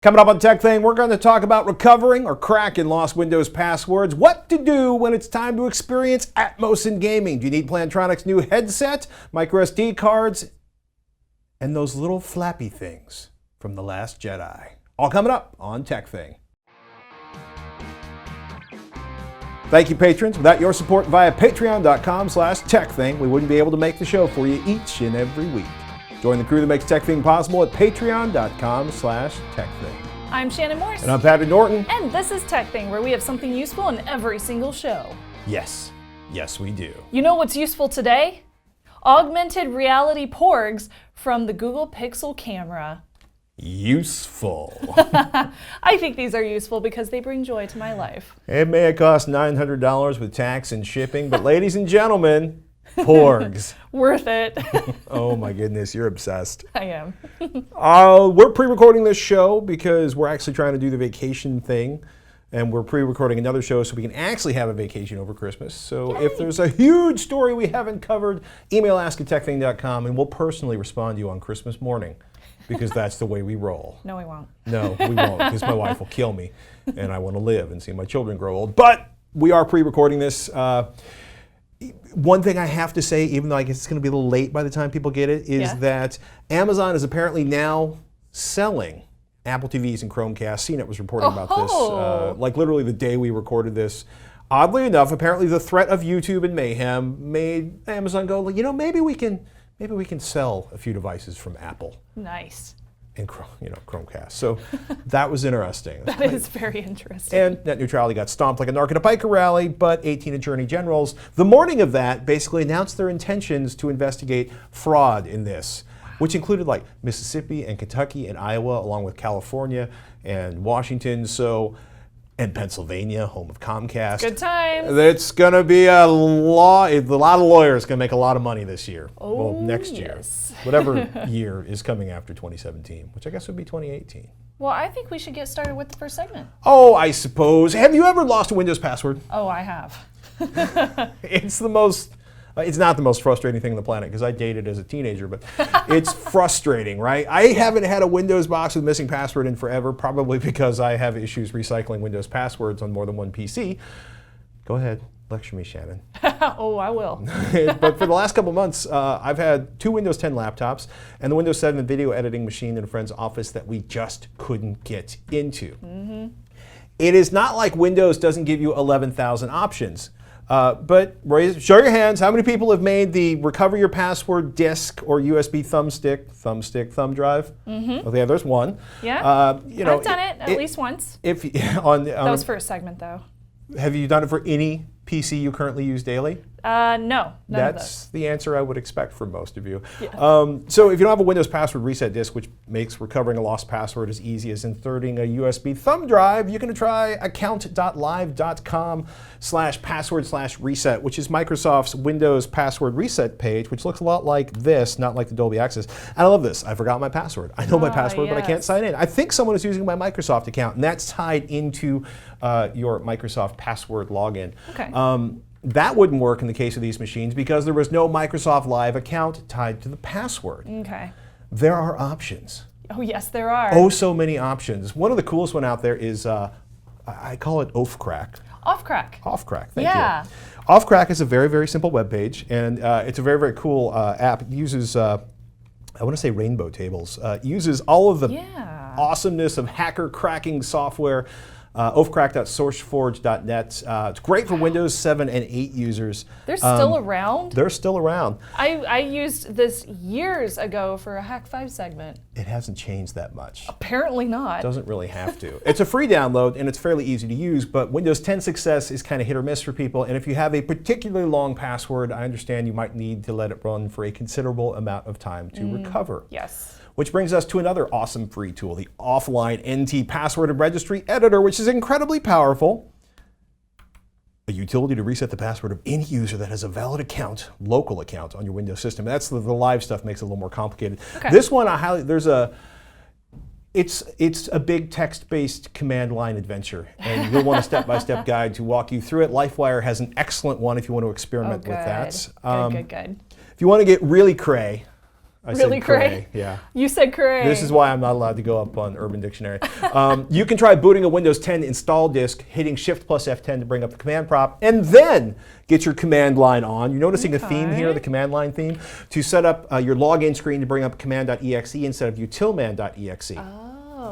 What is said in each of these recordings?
Coming up on TekThing, we're going to talk about recovering or cracking lost Windows passwords, what to do when it's time to experience Atmos in gaming. Do you need Plantronics' new headset, MicroSD cards, and those little flappy things from The Last Jedi? All coming up on TekThing. Thank you, patrons. Without your support via patreon.com/TekThing, we wouldn't be able to make the show for you each and every week. Join the crew that makes TekThing possible at patreon.com/TekThing. I'm Shannon Morse. And I'm Patrick Norton. And this is TekThing, where we have something useful in every single show. Yes. Yes, we do. You know what's useful today? Augmented reality Porgs from the Google Pixel camera. Useful. I think these are useful because they bring joy to my life. It may have cost $900 with tax and shipping, but ladies and gentlemen, Porgs. Worth it. Oh my goodness, you're obsessed. I am. We're pre-recording this show because we're actually trying to do the vacation thing, and we're pre-recording another show so we can actually have a vacation over Christmas. So Yay. If there's a huge story we haven't covered, email ask@tekthing.com and we'll personally respond to you on Christmas morning because that's the way we roll. No, we won't. No, we won't, because my wife will kill me and I want to live and see my children grow old. But we are pre-recording this. One thing I have to say, even though I guess it's going to be a little late by the time people get it, is that Amazon is apparently now selling Apple TVs and Chromecast. CNET was reporting about this, like literally the day we recorded this. Oddly enough, apparently the threat of YouTube and mayhem made Amazon go, you know, maybe we can sell a few devices from Apple. Nice. And Chromecast. So that was interesting. That is very interesting. And net neutrality got stomped like a narc at a biker rally, but 18 attorney generals, the morning of that, basically announced their intentions to investigate fraud in this, which included like Mississippi and Kentucky and Iowa, along with California and Washington, and Pennsylvania, home of Comcast. Good times. It's going to be a lot of lawyers going to make a lot of money this year. Oh, well, next year. Whatever year is coming after 2017, which I guess would be 2018. Well, I think we should get started with the first segment. Oh, I suppose. Have you ever lost a Windows password? Oh, I have. It's not the most frustrating thing on the planet because I dated as a teenager, but it's frustrating, right? I haven't had a Windows box with missing password in forever, probably because I have issues recycling Windows passwords on more than one PC. Go ahead, lecture me, Shannon. Oh, I will. But for the last couple months, I've had 2 Windows 10 laptops and the Windows 7 video editing machine in a friend's office that we just couldn't get into. Mm-hmm. It is not like Windows doesn't give you 11,000 options. But show your hands. How many people have made the recover your password disk or USB thumb drive? Mm-hmm. Okay, there's one. Yeah, I've done it at least once. That was for a segment, though. Have you done it for any PC you currently use daily? No. That's the answer I would expect from most of you. Yeah. So if you don't have a Windows password reset disk, which makes recovering a lost password as easy as inserting a USB thumb drive, you can try account.live.com/password/reset, which is Microsoft's Windows password reset page, which looks a lot like this, not like the Dolby Access. And I love this. I forgot my password. I know my password, but I can't sign in. I think someone is using my Microsoft account, and that's tied into your Microsoft password login. Okay. That wouldn't work in the case of these machines because there was no Microsoft Live account tied to the password. Okay. There are options. Oh, yes, there are. Oh, so many options. One of the coolest one out there is, I call it Ophcrack. Ophcrack. Ophcrack, thank you. Ophcrack is a very, very simple web page, and it's a very, very cool app. It uses, I want to say rainbow tables. It uses all of the awesomeness of hacker cracking software. Ophcrack.sourceforge.net. It's great for Windows 7 and 8 users. They're still around? They're still around. I used this years ago for a Hack 5 segment. It hasn't changed that much. Apparently not. It doesn't really have to. It's a free download and it's fairly easy to use, but Windows 10 success is kind of hit or miss for people, and if you have a particularly long password, I understand you might need to let it run for a considerable amount of time to recover. Yes. Which brings us to another awesome free tool, the offline NT Password Registry Editor, which is incredibly powerful. A utility to reset the password of any user that has a valid account, local account on your Windows system. That's the live stuff makes it a little more complicated. Okay. This one, it's a big text-based command line adventure, and you'll want a step-by-step guide to walk you through it. LifeWire has an excellent one if you want to experiment with that. Good. If you want to get really cray, I Really, said cray? Yeah. You said cray. This is why I'm not allowed to go up on Urban Dictionary. You can try booting a Windows 10 install disk, hitting Shift plus F10 to bring up the command prompt, and then get your command line on. You're noticing a theme here, the command line theme, to set up your login screen to bring up command.exe instead of utilman.exe.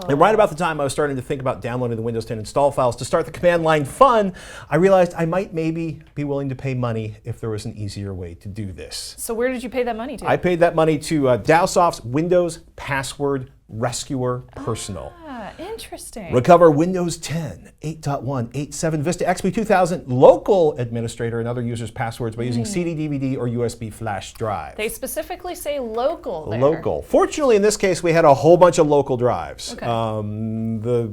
And right about the time I was starting to think about downloading the Windows 10 install files to start the command line fun, I realized I might maybe be willing to pay money if there was an easier way to do this. So where did you pay that money to? I paid that money to Daosoft's Windows Password Rescuer Personal. Interesting. Recover Windows 10, 8.1, 8.7, Vista XP 2000 local administrator and other users' passwords by using CD, DVD, or USB flash drive. They specifically say local there. Local. Fortunately, in this case, we had a whole bunch of local drives. Okay.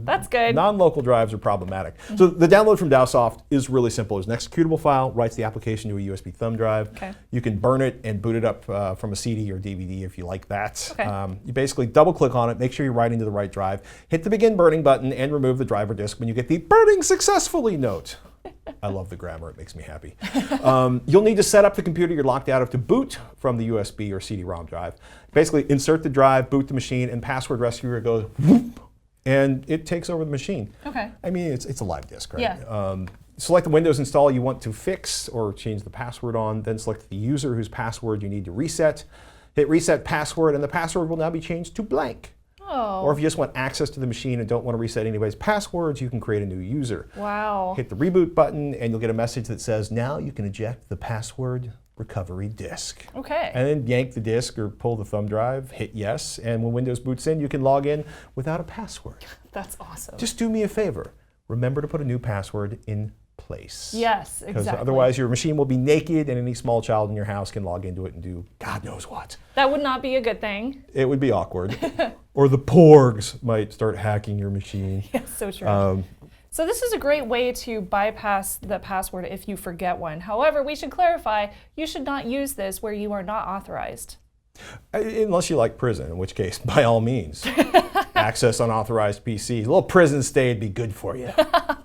That's good. Non-local drives are problematic. So the download from Daosoft is really simple. It's an executable file, writes the application to a USB thumb drive. Okay. You can burn it and boot it up from a CD or DVD if you like that. Okay. You basically double-click on it, make sure you're writing to the right drive, hit the begin burning button, and remove the driver disk when you get the burning successfully note. I love the grammar, it makes me happy. You'll need to set up the computer you're locked out of to boot from the USB or CD-ROM drive. Basically, insert the drive, boot the machine, and Password Rescuer goes whoop, and it takes over the machine. Okay. I mean, it's a live disk, right? Yeah. Select the Windows install you want to fix or change the password on, then select the user whose password you need to reset. Hit reset password, and the password will now be changed to blank. Oh. Or if you just want access to the machine and don't want to reset anybody's passwords, you can create a new user. Wow. Hit the reboot button, and you'll get a message that says, now you can eject the password recovery disk. Okay. And then yank the disk or pull the thumb drive, hit yes, and when Windows boots in, you can log in without a password. That's awesome. Just do me a favor. Remember to put a new password in place. Yes, Because exactly. otherwise your machine will be naked and any small child in your house can log into it and do God knows what. That would not be a good thing. It would be awkward. Or the Porgs might start hacking your machine. Yes, so true. So this is a great way to bypass the password if you forget one. However, we should clarify, you should not use this where you are not authorized. Unless you like prison, in which case, by all means. Access unauthorized PCs. A little prison stay would be good for you.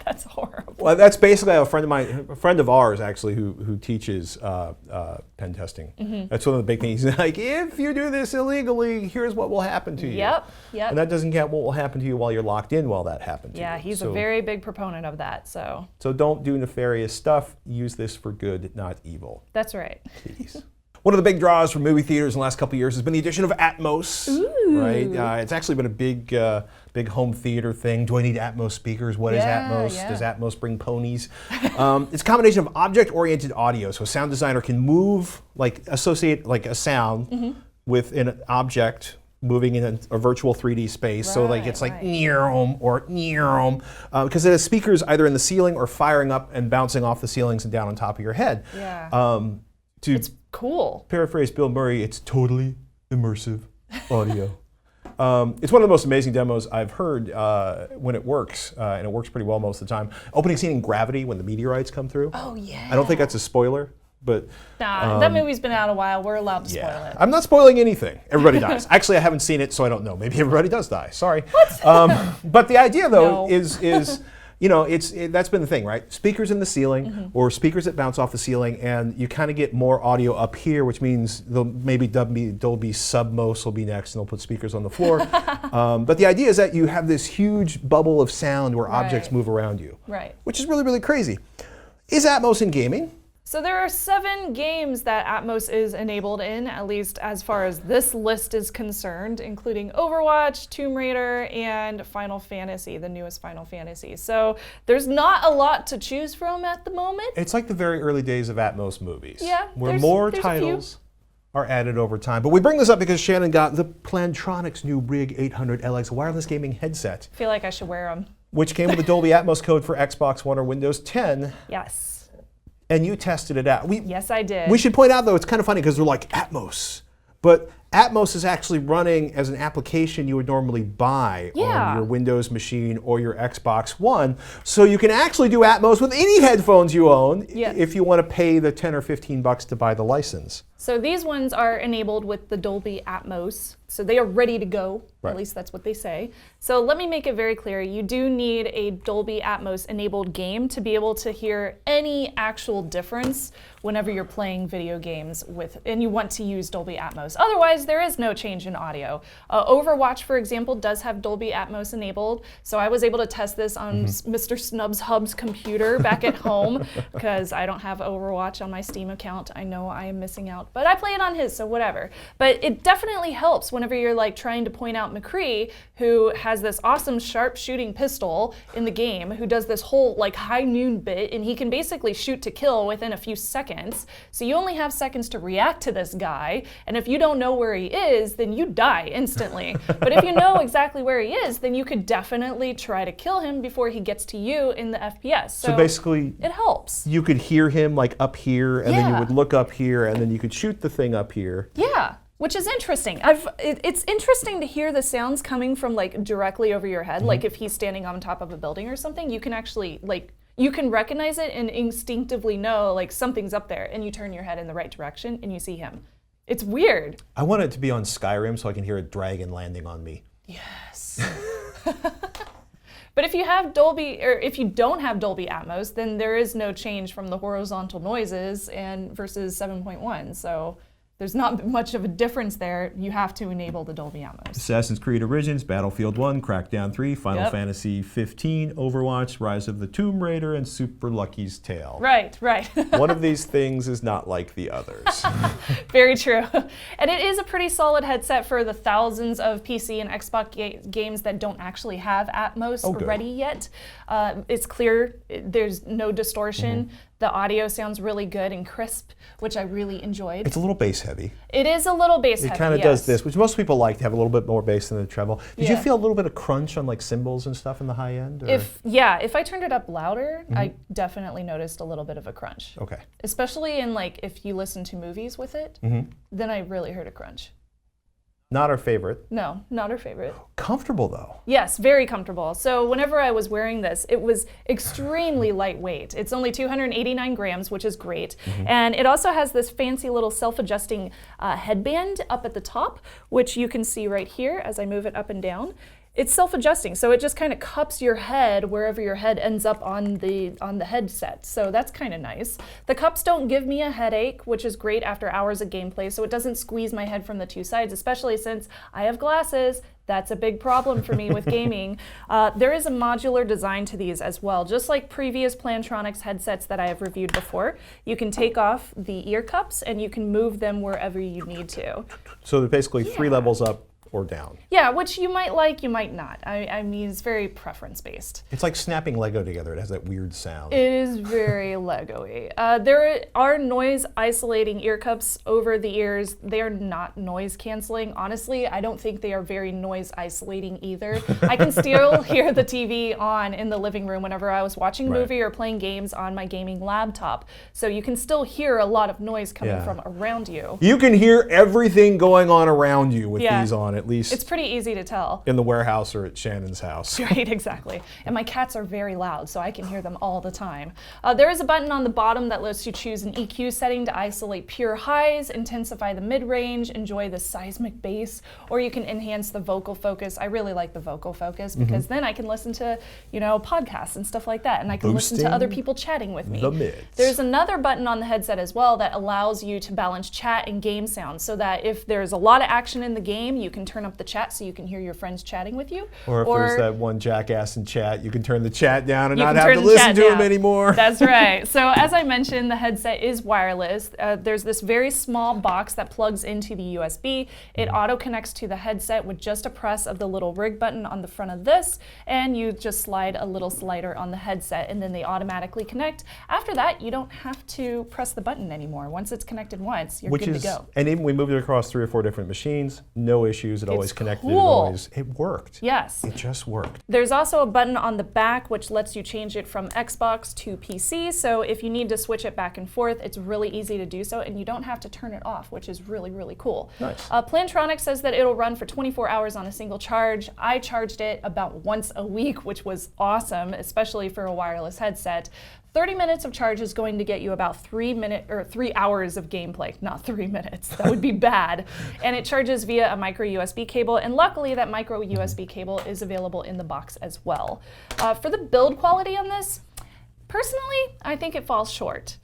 That's horrible. Well, that's basically a friend of ours actually, who teaches pen testing. That's one of the big things. He's like, if you do this illegally, here's what will happen to you. Yep. And that doesn't count what will happen to you while you're locked in while that happens to you. Yeah, he's a very big proponent of that, so. So don't do nefarious stuff. Use this for good, not evil. That's right. Please. One of the big draws for movie theaters in the last couple of years has been the addition of Atmos. Ooh. Right? It's actually been a big home theater thing. Do I need Atmos speakers? What is Atmos? Yeah. Does Atmos bring ponies? It's a combination of object-oriented audio. So a sound designer can move, associate a sound with an object moving in a virtual 3D space. Right, So it's like neom or neom, because it has speakers either in the ceiling or firing up and bouncing off the ceilings and down on top of your head. Yeah. It's cool. Paraphrase Bill Murray, it's totally immersive audio. It's one of the most amazing demos I've heard when it works, and it works pretty well most of the time. Opening scene in Gravity when the meteorites come through. Oh, yeah. I don't think that's a spoiler, but... Nah, that movie's been out a while. We're allowed to spoil it. I'm not spoiling anything. Everybody dies. Actually, I haven't seen it, so I don't know. Maybe everybody does die. Sorry. What? But the idea, though, No. is that's been the thing, right? Speakers in the ceiling or speakers that bounce off the ceiling, and you kind of get more audio up here, which means maybe Dolby Submos will be next, and they'll put speakers on the floor. But the idea is that you have this huge bubble of sound where objects move around you, which is really, really crazy. Is Atmos in gaming? So there are 7 games that Atmos is enabled in, at least as far as this list is concerned, including Overwatch, Tomb Raider, and Final Fantasy, the newest Final Fantasy. So there's not a lot to choose from at the moment. It's like the very early days of Atmos movies, where there's more a few. titles are added over time. But we bring this up because Shannon got the Plantronics new RIG 800LX wireless gaming headset, I feel like I should wear them. which came with a Dolby Atmos code for Xbox One or Windows 10. Yes. And you tested it out. Yes, I did. We should point out, though, it's kind of funny because they're like Atmos. But Atmos is actually running as an application you would normally buy on your Windows machine or your Xbox One. So you can actually do Atmos with any headphones you own if you want to pay the 10 or 15 bucks to buy the license. So these ones are enabled with the Dolby Atmos. So they are ready to go. At least that's what they say. So let me make it very clear. You do need a Dolby Atmos enabled game to be able to hear any actual difference whenever you're playing video games and you want to use Dolby Atmos. Otherwise, otherwise, there is no change in audio. Overwatch, for example, does have Dolby Atmos enabled, so I was able to test this on Mr. Snubs Hub's computer back at home, because I don't have Overwatch on my Steam account. I know I am missing out, but I play it on his, so whatever. But it definitely helps whenever you're like trying to point out McCree, who has this awesome sharp shooting pistol in the game, who does this whole like high noon bit, and he can basically shoot to kill within a few seconds. So you only have seconds to react to this guy, and if you don't know where he is, then you die instantly. But if you know exactly where he is, then you could definitely try to kill him before he gets to you in the FPS. So basically, it helps. You could hear him like up here, and then you would look up here, and then you could shoot the thing up here. Yeah. Which is interesting. It's interesting to hear the sounds coming from like directly over your head. Like if he's standing on top of a building or something, you can actually like, you can recognize it and instinctively know like something's up there, and you turn your head in the right direction and you see him. It's weird. I want it to be on Skyrim so I can hear a dragon landing on me. Yes. But if you have Dolby, or if you don't have Dolby Atmos, then there is no change from the horizontal noises and versus 7.1. So there's not much of a difference there. You have to enable the Dolby Atmos. Assassin's Creed Origins, Battlefield 1, Crackdown 3, Final Fantasy 15, Overwatch, Rise of the Tomb Raider, and Super Lucky's Tale. Right. One of these things is not like the others. Very true. And it is a pretty solid headset for the thousands of PC and Xbox games that don't actually have Atmos ready yet. It's clear, there's no distortion. The audio sounds really good and crisp, which I really enjoyed. It's a little bass heavy. It is a little bass heavy, It kind of does this, which most people like to have a little bit more bass than the treble. Did you feel a little bit of crunch on like cymbals and stuff in the high end? Or? If I turned it up louder, I definitely noticed a little bit of a crunch. Okay. Especially in like, if you listen to movies with it, then I really heard a crunch. Not our favorite. No, not our favorite. Comfortable though. Yes, very comfortable. So whenever I was wearing this, it was extremely lightweight. It's only 289 grams, which is great. And it also has this fancy little self-adjusting headband up at the top, which you can see right here as I move it up and down. It's self-adjusting, so it just kind of cups your head wherever your head ends up on the headset. So that's kind of nice. The cups don't give me a headache, which is great after hours of gameplay, so it doesn't squeeze my head from the two sides, especially since I have glasses. That's a big problem for me with gaming. There is a modular design to these as well. Just like previous Plantronics headsets that I have reviewed before, you can take off the ear cups and you can move them wherever you need to. So they're basically 3 levels up or down. Yeah, which you might like, you might not. I mean, it's very preference-based. It's like snapping Lego together. It has that weird sound. It is very Lego-y. There are noise-isolating ear cups over the ears. They are not noise-canceling. Honestly, I don't think they are very noise-isolating either. I can still hear the TV on in the living room whenever I was watching a movie or playing games on my gaming laptop. So you can still hear a lot of noise coming from around you. You can hear everything going on around you with these on, at least. It's pretty easy to tell. In the warehouse or at Shannon's house. Right, exactly. And my cats are very loud, so I can hear them all the time. There is a button on the bottom that lets you choose an EQ setting to isolate pure highs, intensify the mid-range, enjoy the seismic bass, or you can enhance the vocal focus. I really like the vocal focus because then I can listen to, podcasts and stuff like that, and I can listen to other people chatting with me. The mids. There's another button on the headset as well that allows you to balance chat and game sounds, so that if there's a lot of action in the game, you can turn up the chat so you can hear your friends chatting with you. Or if there's that one jackass in chat, you can turn the chat down and not have to listen to him anymore. That's right. So as I mentioned, the headset is wireless. There's this very small box that plugs into the USB. It auto connects to the headset with just a press of the little RIG button on the front of this, and you just slide a little slider on the headset, and then they automatically connect. After that, you don't have to press the button anymore. Once it's connected once, you're good to go. And even we moved it across 3 or 4 different machines, no issues. It always connected. Cool. It worked. Yes. It just worked. There's also a button on the back which lets you change it from Xbox to PC. So if you need to switch it back and forth, it's really easy to do so, and you don't have to turn it off, which is really, really cool. Nice. Plantronics says that it'll run for 24 hours on a single charge. I charged it about once a week, which was awesome, especially for a wireless headset. 30 minutes of charge is going to get you about 3 hours of gameplay, not 3 minutes. That would be bad. And it charges via a micro USB cable, and luckily that micro USB cable is available in the box as well. For the build quality on this, personally, I think it falls short.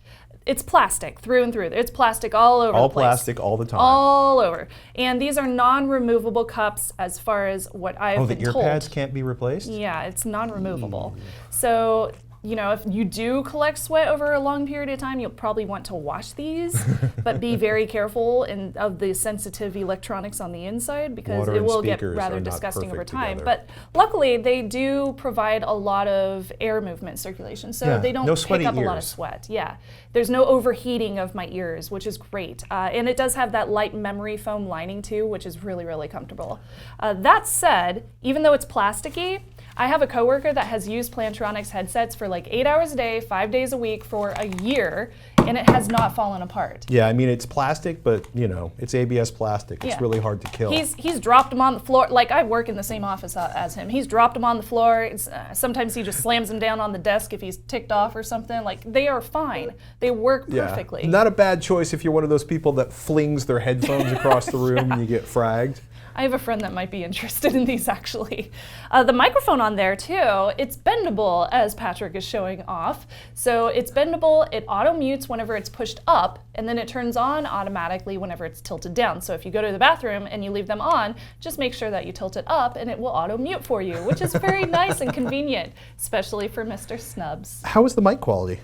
It's plastic through and through. It's plastic all over the place. All plastic all the time. All over. And these are non-removable cups as far as what I've been told. Oh, the ear pads can't be replaced? Yeah, it's non-removable. So, you know, if you do collect sweat over a long period of time, you'll probably want to wash these, but be very careful of the sensitive electronics on the inside because Water it and will get speakers rather are not disgusting over perfect time. together. But luckily, they do provide a lot of air movement circulation, so Yeah, they don't no pick sweaty up a lot of ears. sweat. Yeah, there's no overheating of my ears, which is great. And it does have that light memory foam lining too, which is really, really comfortable. That said, even though it's plasticky, I have a coworker that has used Plantronics headsets for like 8 hours a day, 5 days a week for a year, and it has not fallen apart. Yeah, I mean, it's plastic, but, you know, it's ABS plastic. It's Yeah. really hard to kill. He's dropped them on the floor. Like, I work in the same office as him. He's dropped them on the floor. Sometimes he just slams them down on the desk if he's ticked off or something. Like, they are fine. They work perfectly. Yeah. Not a bad choice if you're one of those people that flings their headphones across the room and you get fragged. I have a friend that might be interested in these, actually. The microphone on there, too, it's bendable, as Patrick is showing off. So it's bendable, it auto-mutes whenever it's pushed up, and then it turns on automatically whenever it's tilted down. So if you go to the bathroom and you leave them on, just make sure that you tilt it up, and it will auto-mute for you, which is very nice and convenient, especially for Mr. Snubs. How is the mic quality?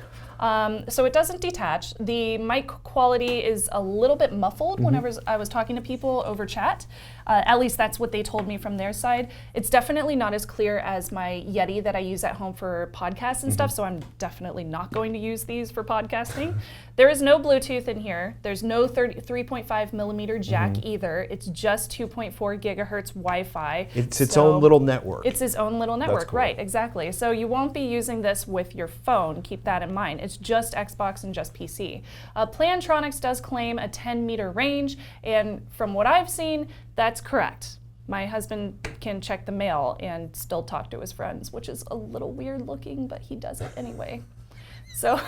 So it doesn't detach. The mic quality is a little bit muffled whenever I was talking to people over chat. At least that's what they told me from their side. It's definitely not as clear as my Yeti that I use at home for podcasts and stuff, so I'm definitely not going to use these for podcasting. There is no Bluetooth in here. There's no 3.5 millimeter jack either. It's just 2.4 gigahertz Wi-Fi. It's its own little network. It's its own little network, cool. right, exactly. So you won't be using this with your phone, keep that in mind. It's just Xbox and just PC. Plantronics does claim a 10-meter range, and from what I've seen, that's correct. My husband can check the mail and still talk to his friends, which is a little weird looking, but he does it anyway. So,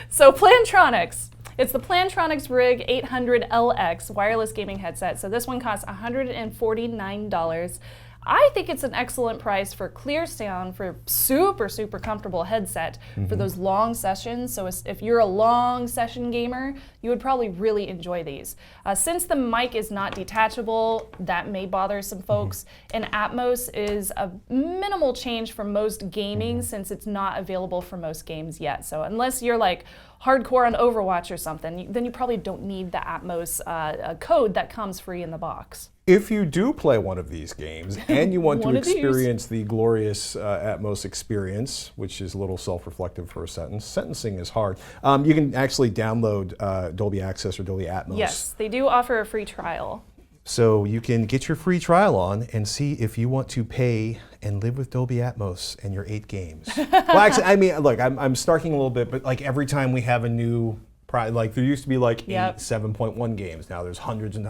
so Plantronics. It's the Plantronics RIG 800LX wireless gaming headset. So this one costs $149. I think it's an excellent price for clear sound, for super, super comfortable headset for those long sessions. So if you're a long session gamer, you would probably really enjoy these. Since the mic is not detachable, that may bother some folks. And Atmos is a minimal change for most gaming since it's not available for most games yet. So unless you're like hardcore on Overwatch or something, then you probably don't need the Atmos code that comes free in the box. If you do play one of these games and you want to One of these. experience the glorious Atmos experience, which is a little self-reflective for a sentence, sentencing is hard, you can actually download Dolby Access or Dolby Atmos. Yes, they do offer a free trial. So you can get your free trial on and see if you want to pay and live with Dolby Atmos and your 8 games. Well, actually, I mean, look, I'm snarking a little bit, but like every time we have a new, like there used to be like 8 7.1 games. Now there's hundreds and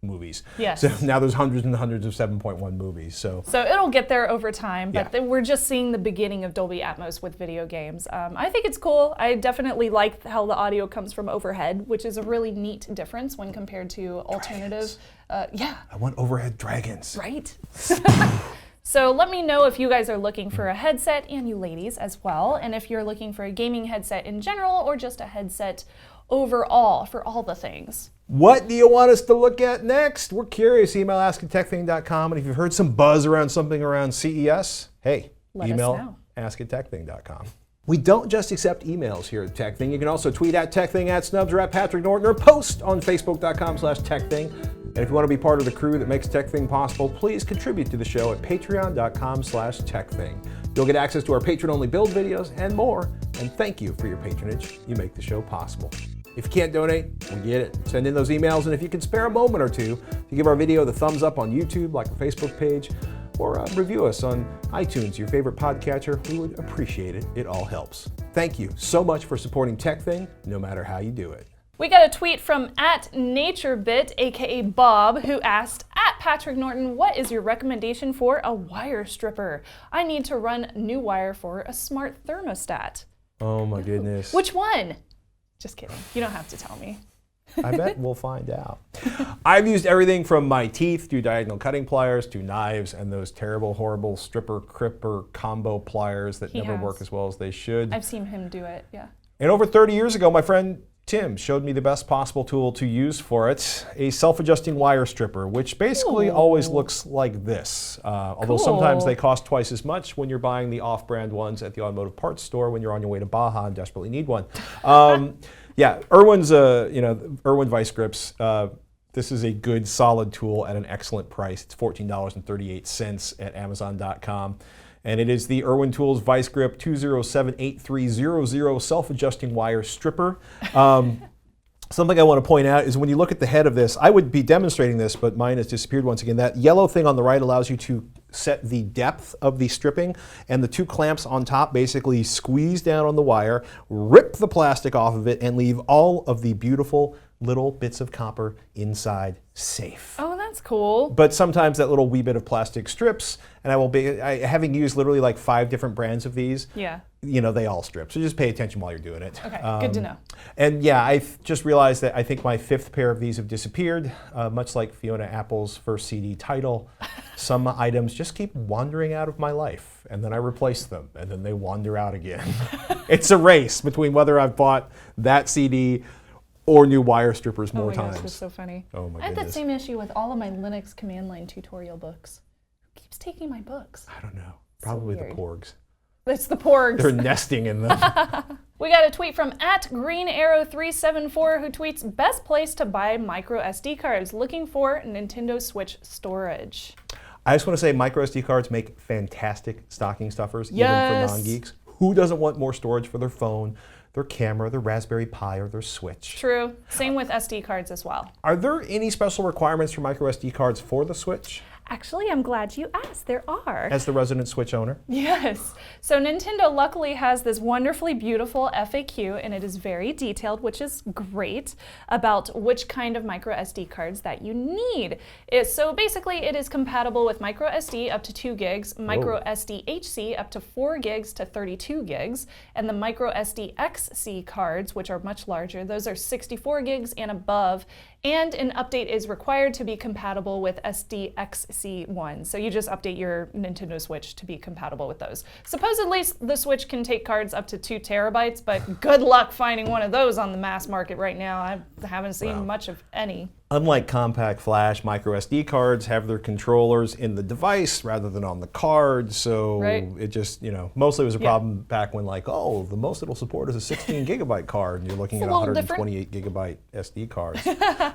movies. Yes. So now there's hundreds and hundreds of 7.1 movies. So it'll get there over time, but we're just seeing the beginning of Dolby Atmos with video games. I think it's cool. I definitely like how the audio comes from overhead, which is a really neat difference when compared to alternative. Yeah. I want overhead dragons. Right? So let me know if you guys are looking for a headset, and you ladies as well, and if you're looking for a gaming headset in general or just a headset overall for all the things. What do you want us to look at next? We're curious. Email ask@TekThing.com, and if you've heard some buzz around something around CES, hey, Let us email know. ask@TekThing.com. We don't just accept emails here at TekThing. You can also tweet at TekThing, at Snubs, or at Patrick Norton, or post on Facebook.com/TekThing. And if you want to be part of the crew that makes TekThing possible, please contribute to the show at Patreon.com/TekThing. You'll get access to our patron-only build videos and more. And thank you for your patronage. You make the show possible. If you can't donate, we get it. Send in those emails, and if you can spare a moment or two to give our video the thumbs up on YouTube, like our Facebook page, or review us on iTunes, your favorite podcatcher, we would appreciate it. It all helps. Thank you so much for supporting TekThing, no matter how you do it. We got a tweet from @NatureBit, aka Bob, who asked, @Patrick Norton, what is your recommendation for a wire stripper? I need to run new wire for a smart thermostat. Oh my goodness. Which one? Just kidding. You don't have to tell me. I bet we'll find out. I've used everything from my teeth to diagonal cutting pliers to knives and those terrible, horrible stripper, cripper combo pliers that never work as well as they should. I've seen him do it, yeah. And over 30 years ago, my friend Tim showed me the best possible tool to use for it, a self-adjusting wire stripper, which basically always looks like this. Although sometimes they cost twice as much when you're buying the off-brand ones at the automotive parts store when you're on your way to Baja and desperately need one. Yeah, Irwin's, Irwin Vice Grips. This is a good, solid tool at an excellent price. It's $14.38 at Amazon.com. And it is the Irwin Tools Vice Grip 2078300 self-adjusting wire stripper. Something I want to point out is when you look at the head of this, I would be demonstrating this, but mine has disappeared once again. That yellow thing on the right allows you to set the depth of the stripping, and the two clamps on top basically squeeze down on the wire, rip the plastic off of it, and leave all of the beautiful little bits of copper inside safe. Oh, that's cool. But sometimes that little wee bit of plastic strips, and having used literally like 5 different brands of these, they all strip. So just pay attention while you're doing it. Okay, good to know. And yeah, I've just realized that I think my 5th pair of these have disappeared, much like Fiona Apple's first CD title. Some items just keep wandering out of my life, and then I replace them, and then they wander out again. It's a race between whether I've bought that CD or new wire strippers more times. Gosh, that's so funny. Oh my I have goodness. that same issue with all of my Linux command line tutorial books. Who keeps taking my books? I don't know. Probably the weird. Porgs. It's the Porgs. They're nesting in them. We got a tweet from @GreenArrow374 who tweets, best place to buy micro SD cards, looking for Nintendo Switch storage. I just want to say micro SD cards make fantastic stocking stuffers, even for non-geeks. Who doesn't want more storage for their phone, their camera, their Raspberry Pi, or their Switch? True. Same with SD cards as well. Are there any special requirements for micro SD cards for the Switch? Actually, I'm glad you asked. There are. As the resident Switch owner? Yes. So Nintendo luckily has this wonderfully beautiful FAQ, and it is very detailed, which is great, about which kind of micro SD cards that you need. So basically, it is compatible with micro SD up to 2 gigs, micro SD HC up to 4 gigs to 32 gigs, and the micro SD XC cards, which are much larger, those are 64 gigs and above. And an update is required to be compatible with SDXC1. So you just update your Nintendo Switch to be compatible with those. Supposedly the Switch can take cards up to 2 terabytes, but good luck finding one of those on the mass market right now. I haven't seen much of any. Unlike compact flash, micro SD cards have their controllers in the device rather than on the card, so it just, mostly was a problem back when the most it'll support is a 16 gigabyte card, and you're looking at 128 gigabyte SD cards.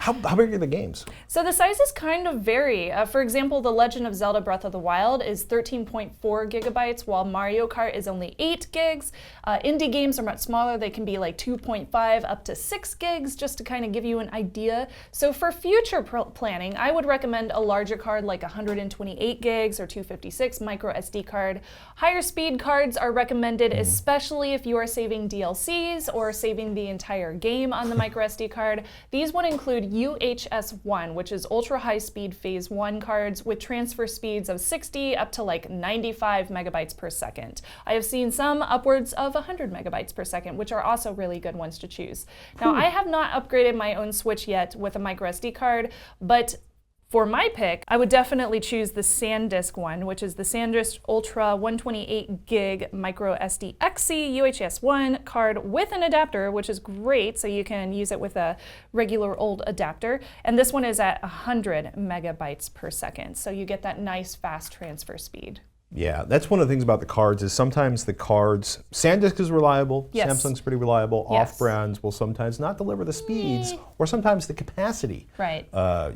How big are the games? So the sizes kind of vary. For example, The Legend of Zelda Breath of the Wild is 13.4 gigabytes, while Mario Kart is only 8 gigs. Indie games are much smaller. They can be like 2.5 up to 6 gigs, just to kind of give you an idea. So for future planning, I would recommend a larger card like 128 gigs or 256 micro SD card. Higher speed cards are recommended, especially if you are saving DLCs or saving the entire game on the micro SD card. These would include UHS-1, which is ultra high speed phase 1 cards with transfer speeds of 60 up to like 95 megabytes per second. I have seen some upwards of 100 megabytes per second, which are also really good ones to choose. Now, I have not upgraded my own Switch yet with a micro SD card, but for my pick, I would definitely choose the SanDisk one, which is the SanDisk Ultra 128 gig micro SD XC UHS-1 card with an adapter, which is great, so you can use it with a regular old adapter. And this one is at 100 megabytes per second, so you get that nice fast transfer speed. Yeah, that's one of the things about the cards is sometimes the cards, SanDisk is reliable, Samsung's pretty reliable, off-brands will sometimes not deliver the speeds or sometimes the capacity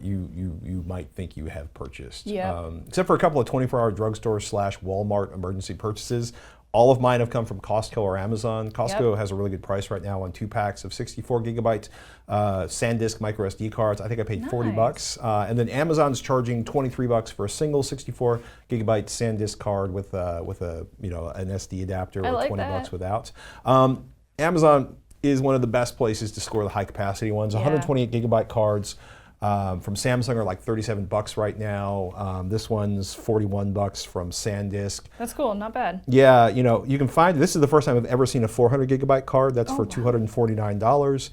you might think you have purchased. Except for a couple of 24-hour drugstore / Walmart emergency purchases. All of mine have come from Costco or Amazon. Costco has a really good price right now on 2 packs of 64 gigabyte SanDisk micro SD cards. I think I paid $40. And then Amazon's charging $23 for a single 64 gigabyte SanDisk card with an SD adapter, or $20 without. Amazon is one of the best places to score the high capacity ones. 128 gigabyte cards. From Samsung are like $37 right now. This one's $41 from SanDisk. That's cool, not bad. Yeah, you can find, this is the first time I've ever seen a 400 gigabyte card. That's for $249.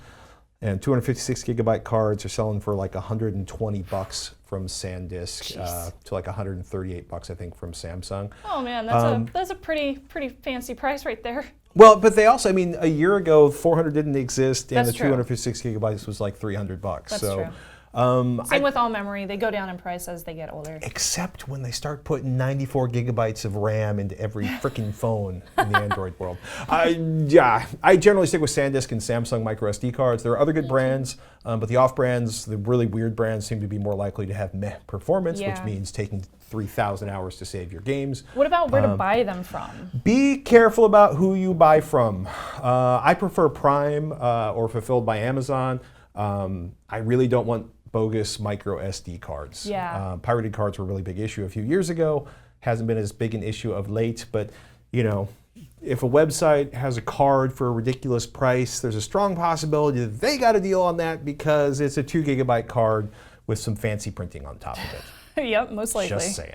And 256 gigabyte cards are selling for like $120 from SanDisk to like $138 I think from Samsung. Oh man, that's a pretty fancy price right there. Well, but they also, I mean, a year ago, 400 didn't exist, and That's the true. 256 gigabytes was like $300. That's so, true. Same with all memory. They go down in price as they get older. Except when they start putting 94 gigabytes of RAM into every freaking phone in the Android world. Yeah, I generally stick with SanDisk and Samsung microSD cards. There are other good brands, but the off brands, the really weird brands, seem to be more likely to have meh performance, which means taking 3,000 hours to save your games. What about where to buy them from? Be careful about who you buy from. I prefer Prime or Fulfilled by Amazon. I really don't want bogus micro SD cards. Yeah. Pirated cards were a really big issue a few years ago. Hasn't been as big an issue of late, but you know, if a website has a card for a ridiculous price, there's a strong possibility that they got a deal on that because it's a 2 gigabyte card with some fancy printing on top of it. Yep, most likely. Just saying.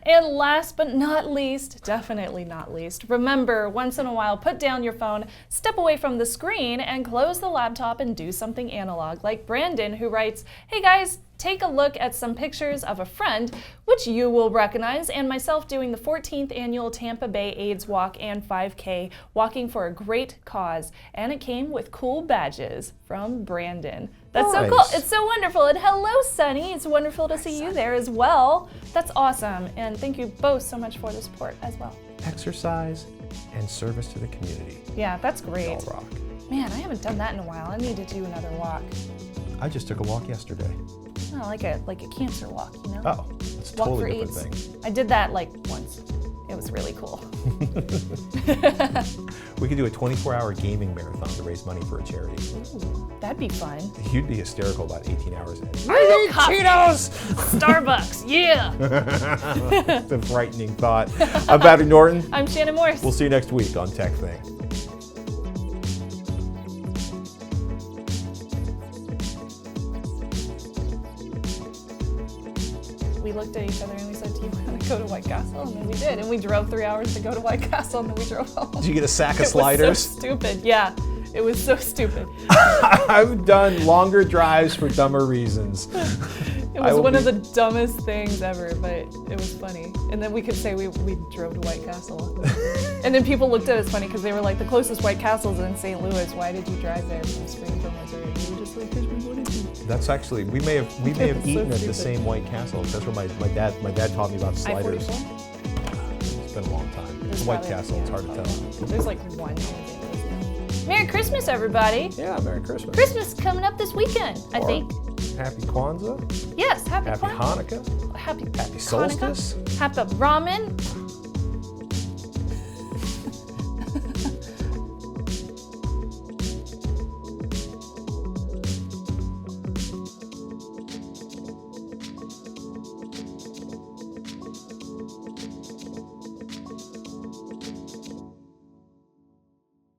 And last but not least, definitely not least, remember, once in a while, put down your phone, step away from the screen, and close the laptop and do something analog, like Brandon, who writes, "Hey guys, take a look at some pictures of a friend, which you will recognize, and myself doing the 14th annual Tampa Bay AIDS Walk and 5K, walking for a great cause. And it came with cool badges," from Brandon. That's so cool. It's so wonderful. And hello, Sunny. It's wonderful to see you there as well. That's awesome. And thank you both so much for the support as well. Exercise and service to the community. Yeah, that's great. All rock. Man, I haven't done that in a while. I need to do another walk. I just took a walk yesterday. Oh, like a cancer walk, you know? Oh, that's a Walk totally for different AIDS. thing. I did that like once. It was really cool. We could do a 24-hour gaming marathon to raise money for a charity. Ooh, that'd be fun. You'd be hysterical about 18 hours in. I need Cheetos! Starbucks, yeah! It's a frightening thought. I'm Patrick Norton. I'm Shannon Morse. We'll see you next week on TekThing. We looked at each other and we said, "Do you want to go to White Castle?" And then we did. And we drove 3 hours to go to White Castle and then we drove home. Did you get a sack of It sliders? was so stupid. Yeah, it was so stupid. I've done longer drives for dumber reasons. It was one of the dumbest things ever, but it was funny. And then we could say we drove to White Castle. And then people looked at us funny because they were like, "The closest White Castle's in St. Louis. Why did you drive there from Springfield, Missouri?" And we were just like, "Because we wanted to." That's actually, we may have eaten at the stupid. same White Castle. That's where my dad taught me about sliders. I-44? It's been a long time. There's White probably- Castle, it's hard to tell. There's like one. Merry Christmas, everybody. Yeah, Merry Christmas. Christmas coming up this weekend, I think. Happy Kwanzaa. Yes, happy Happy Kwanzaa. Hanukkah. Happy Happy solstice. Hanukkah. Happy ramen.